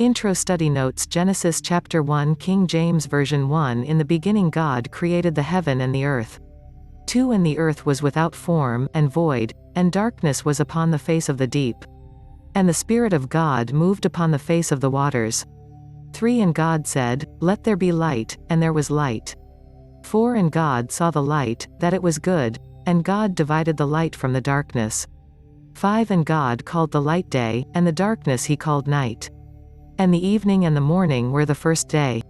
Intro Study Notes Genesis chapter 1 King James Version 1 In the beginning God created the heaven and the earth. 2 And the earth was without form, and void, and darkness was upon the face of the deep. And the Spirit of God moved upon the face of the waters. 3 And God said, Let there be light, and there was light. 4 And God saw the light, that it was good, and God divided the light from the darkness. 5 And God called the light day, and the darkness he called night. And the evening and the morning were the first day.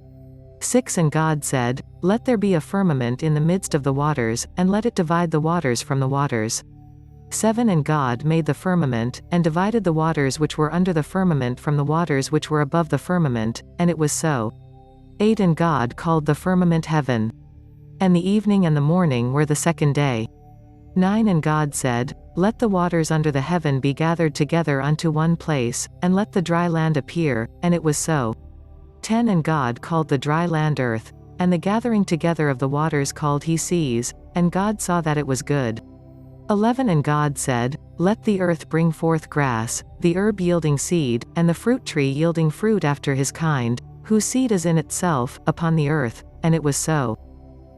6 And God said, Let there be a firmament in the midst of the waters, and let it divide the waters from the waters. 7 And God made the firmament, and divided the waters which were under the firmament from the waters which were above the firmament, and it was so. 8 And God called the firmament heaven. And the evening and the morning were the second day. 9 And God said, Let the waters under the heaven be gathered together unto one place, and let the dry land appear, and it was so. 10 And God called the dry land earth, and the gathering together of the waters called he seas, and God saw that it was good. 11 And God said, Let the earth bring forth grass, the herb yielding seed, and the fruit tree yielding fruit after his kind, whose seed is in itself, upon the earth, and it was so.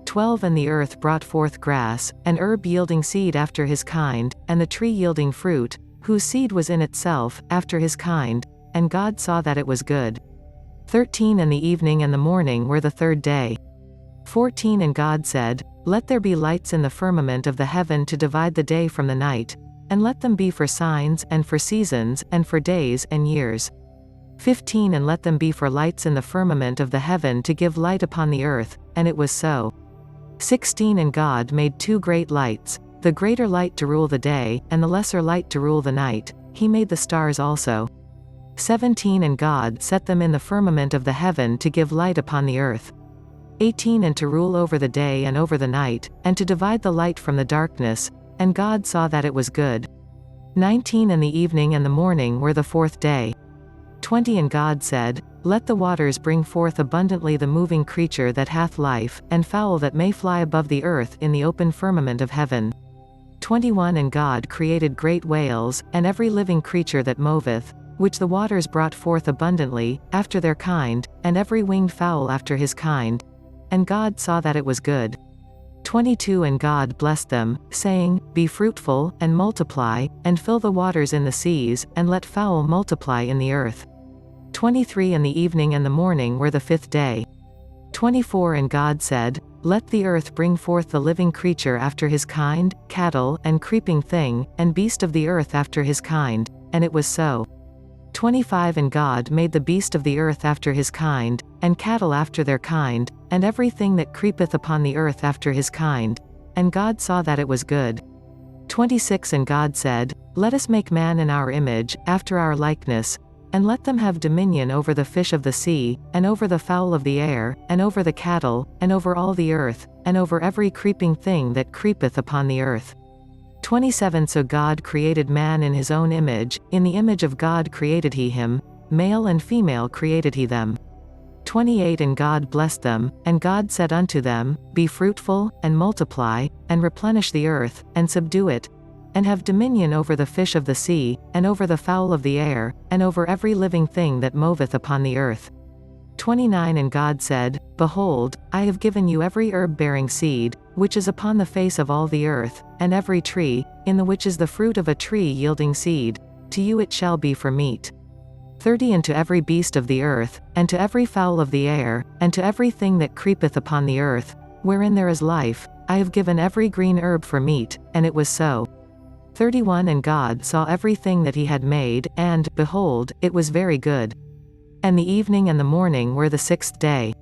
12 And the earth brought forth grass, and herb yielding seed after his kind, and the tree yielding fruit, whose seed was in itself, after his kind, and God saw that it was good. 13 And the evening and the morning were the third day. 14 And God said, Let there be lights in the firmament of the heaven to divide the day from the night, and let them be for signs, and for seasons, and for days and years. 15 And let them be for lights in the firmament of the heaven to give light upon the earth, and it was so. 16 And God made 2 great lights, the greater light to rule the day, and the lesser light to rule the night. He made the stars also. 17 And God set them in the firmament of the heaven to give light upon the earth. 18 And to rule over the day and over the night, and to divide the light from the darkness, and God saw that it was good. 19 And the evening and the morning were the fourth day. 20 And God said, Let the waters bring forth abundantly the moving creature that hath life, and fowl that may fly above the earth in the open firmament of heaven. 21 And God created great whales, and every living creature that moveth, which the waters brought forth abundantly, after their kind, and every winged fowl after his kind. And God saw that it was good. 22 And God blessed them, saying, Be fruitful, and multiply, and fill the waters in the seas, and let fowl multiply in the earth. 23 And the evening and the morning were the fifth day. 24 And God said, Let the earth bring forth the living creature after his kind, cattle, and creeping thing, and beast of the earth after his kind, and it was so. 25 And God made the beast of the earth after his kind, and cattle after their kind, and everything that creepeth upon the earth after his kind. And God saw that it was good. 26 And God said, Let us make man in our image, after our likeness, and let them have dominion over the fish of the sea, and over the fowl of the air, and over the cattle, and over all the earth, and over every creeping thing that creepeth upon the earth. 27 So God created man in his own image, in the image of God created he him, male and female created he them. 28 And God blessed them, and God said unto them, Be fruitful, and multiply, and replenish the earth, and subdue it, and have dominion over the fish of the sea, and over the fowl of the air, and over every living thing that moveth upon the earth. 29 And God said, Behold, I have given you every herb-bearing seed, which is upon the face of all the earth, and every tree, in the which is the fruit of a tree yielding seed, to you it shall be for meat. 30 And to every beast of the earth, and to every fowl of the air, and to every thing that creepeth upon the earth, wherein there is life, I have given every green herb for meat, and it was so. 31 And God saw everything that he had made, and, behold, it was very good. And the evening and the morning were the sixth day.